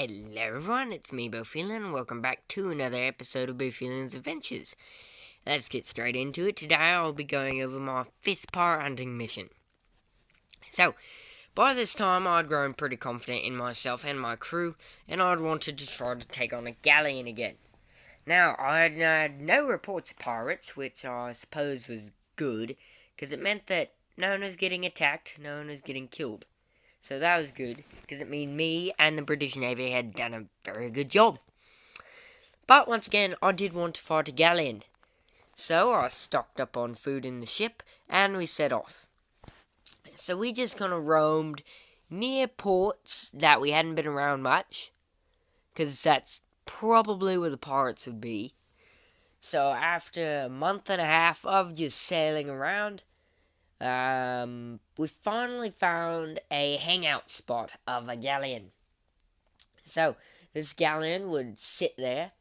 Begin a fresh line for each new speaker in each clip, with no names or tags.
Hello everyone, it's me Boffilin, and welcome back to another episode of Boffilin's Adventures. Let's get straight into it. Today I'll be going over my 5th pirate hunting mission. So, by this time I'd grown pretty confident in myself and my crew, and I'd wanted to try to take on a galleon again. Now, I had no reports of pirates, which I suppose was good, because it meant that no one was getting attacked, no one was getting killed. So that was good, because it meant me and the British Navy had done a very good job. But once again, I did want to fight a galleon. So I stocked up on food in the ship, and we set off. So we just kind of roamed near ports that we hadn't been around much, because that's probably where the pirates would be. So after a month and a half of just sailing around, we finally found a hangout spot of a galleon. So, this galleon would sit there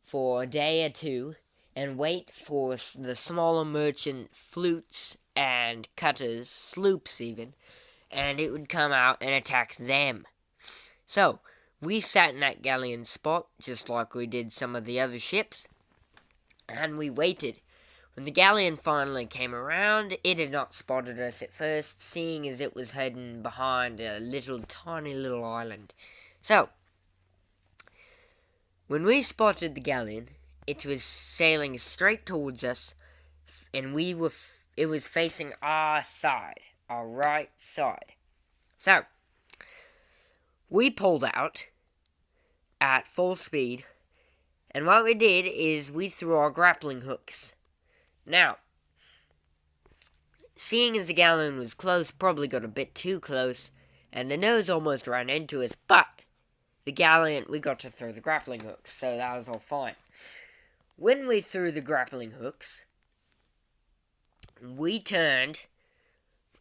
for a day or two and wait for the smaller merchant flutes and cutters, sloops even, and it would come out and attack them. So, we sat in that galleon spot, just like we did some of the other ships, and we waited. When the galleon finally came around, it had not spotted us at first, seeing as it was heading behind a tiny little island. So, when we spotted the galleon, it was sailing straight towards us, and it was facing our side, our right side. So, we pulled out at full speed, and what we did is we threw our grappling hooks. Now, seeing as the galleon was close, probably got a bit too close, and the nose almost ran into us, but the galleon, we got to throw the grappling hooks, so that was all fine. When we threw the grappling hooks, we turned,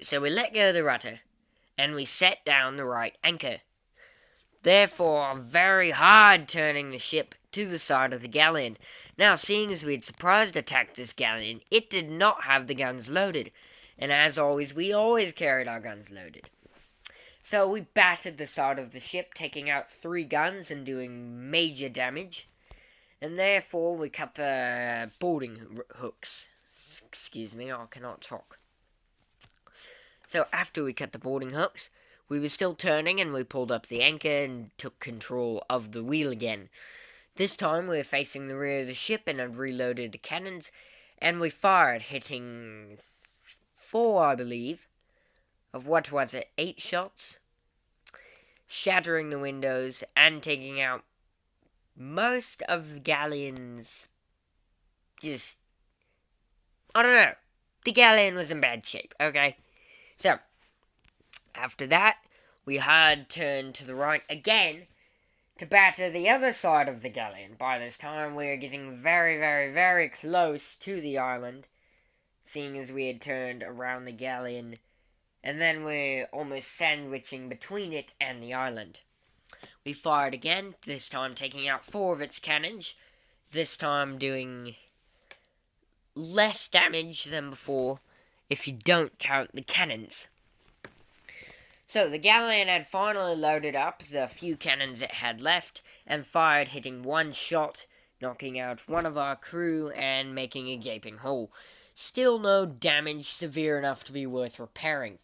so we let go of the rudder, and we set down the right anchor, therefore very hard turning the ship to the side of the galleon. Now, seeing as we had surprise attacked this galleon, it did not have the guns loaded, and as always, we always carried our guns loaded. So we battered the side of the ship, taking out 3 guns and doing major damage, and therefore we cut the boarding hooks. Excuse me, I cannot talk. So after we cut the boarding hooks, we were still turning, and we pulled up the anchor and took control of the wheel again. This time we were facing the rear of the ship and had reloaded the cannons, and we fired, hitting 4, I believe, of 8 shots, shattering the windows and taking out most of the galleon's, I don't know, the galleon was in bad shape, okay? So, after that, we hard turned to the right again, to batter the other side of the galleon. By this time, we were getting very, very, very close to the island, seeing as we had turned around the galleon, and then we're almost sandwiching between it and the island. We fired again, this time taking out 4 of its cannons, this time doing less damage than before, if you don't count the cannons. So, the galleon had finally loaded up the few cannons it had left, and fired, hitting 1 shot, knocking out 1 of our crew, and making a gaping hole. Still no damage severe enough to be worth repairing.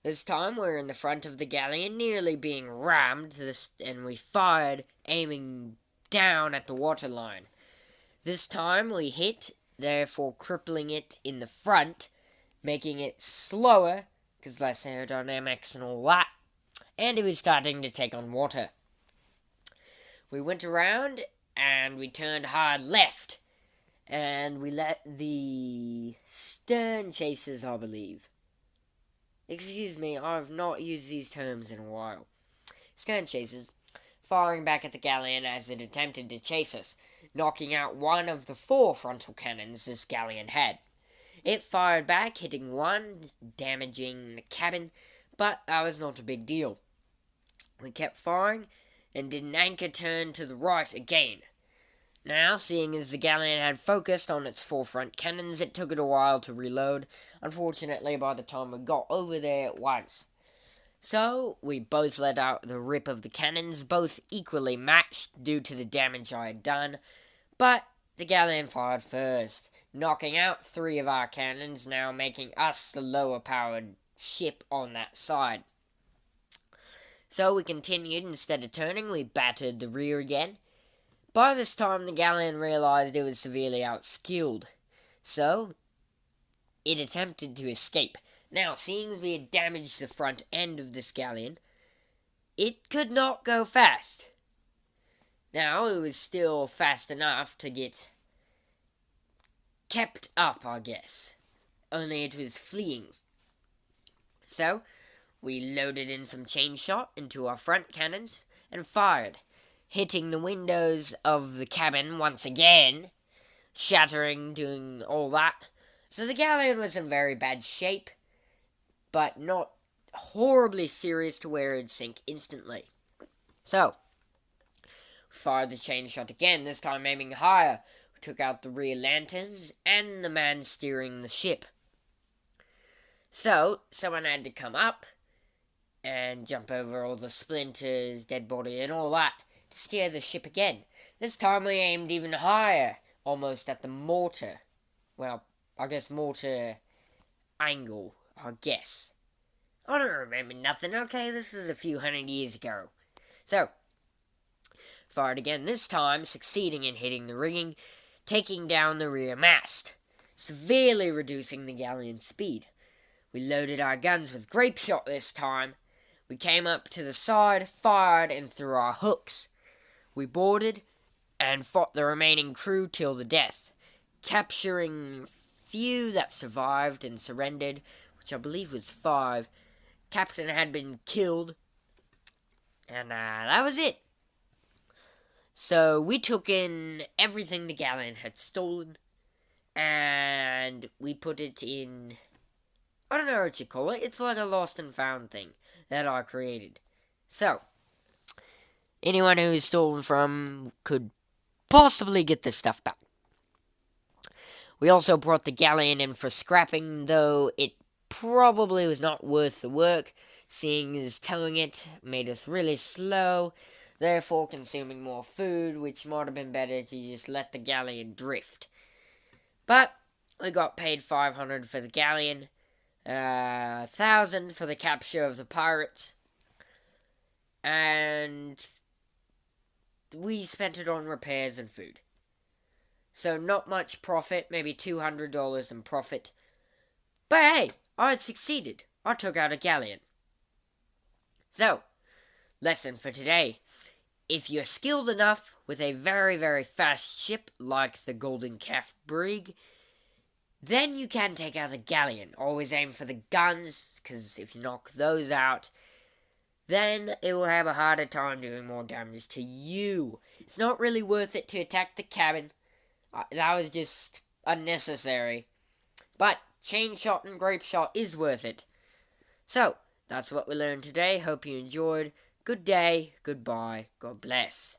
This time, we're in the front of the galleon, nearly being rammed, and we fired, aiming down at the waterline. This time, we hit, therefore crippling it in the front, making it slower, because less aerodynamics and all that, and it was starting to take on water. We went around, and we turned hard left, and we let the stern chasers, I believe. Excuse me, I've not used these terms in a while. Stern chasers, firing back at the galleon as it attempted to chase us, knocking out 1 of the 4 frontal cannons this galleon had. It fired back, hitting 1, damaging the cabin, but that was not a big deal. We kept firing, and did an anchor turn to the right again. Now, seeing as the galleon had focused on its 4 front cannons, it took it a while to reload. Unfortunately, by the time we got over there, it was. So, we both let out the rip of the cannons, both equally matched due to the damage I had done, but the galleon fired first, knocking out 3 of our cannons, now making us the lower powered ship on that side. So we continued. Instead of turning, we battered the rear again. By this time, the galleon realized it was severely outskilled, so it attempted to escape. Now, seeing we had damaged the front end of this galleon, it could not go fast. Now, it was still fast enough to get kept up, I guess. Only it was fleeing. So, we loaded in some chain shot into our front cannons and fired, hitting the windows of the cabin once again, shattering, doing all that. So the galleon was in very bad shape, but not horribly serious to where it'd sink instantly. So, fired the chain shot again, this time aiming higher. We took out the rear lanterns and the man steering the ship. So, someone had to come up and jump over all the splinters, dead body, and all that to steer the ship again. This time we aimed even higher, almost at the mortar. Well, I guess mortar angle, I guess. I don't remember nothing, okay? This was a few hundred years ago. So, fired again, this time succeeding in hitting the rigging, taking down the rear mast, severely reducing the galleon's speed. We loaded our guns with grape shot this time. We came up to the side, fired, and threw our hooks. We boarded and fought the remaining crew till the death, capturing few that survived and surrendered, which I believe was 5. Captain had been killed, and that was it. So we took in everything the galleon had stolen, and we put it in, I don't know what you call it, it's like a lost and found thing that I created. So, anyone who is stolen from could possibly get this stuff back. We also brought the galleon in for scrapping, though it probably was not worth the work, seeing as towing it made us really slow, therefore consuming more food, which might have been better to just let the galleon drift. But we got paid 500 for the galleon, 1,000 for the capture of the pirates, and we spent it on repairs and food. So not much profit, maybe $200 in profit. But hey, I had succeeded. I took out a galleon. So, lesson for today. If you're skilled enough with a very, very fast ship like the Golden Calf brig, then you can take out a galleon. Always aim for the guns, because if you knock those out, then it will have a harder time doing more damage to you. It's not really worth it to attack the cabin. That was just unnecessary. But chain shot and grape shot is worth it. So, that's what we learned today. Hope you enjoyed. Good day, goodbye, God bless.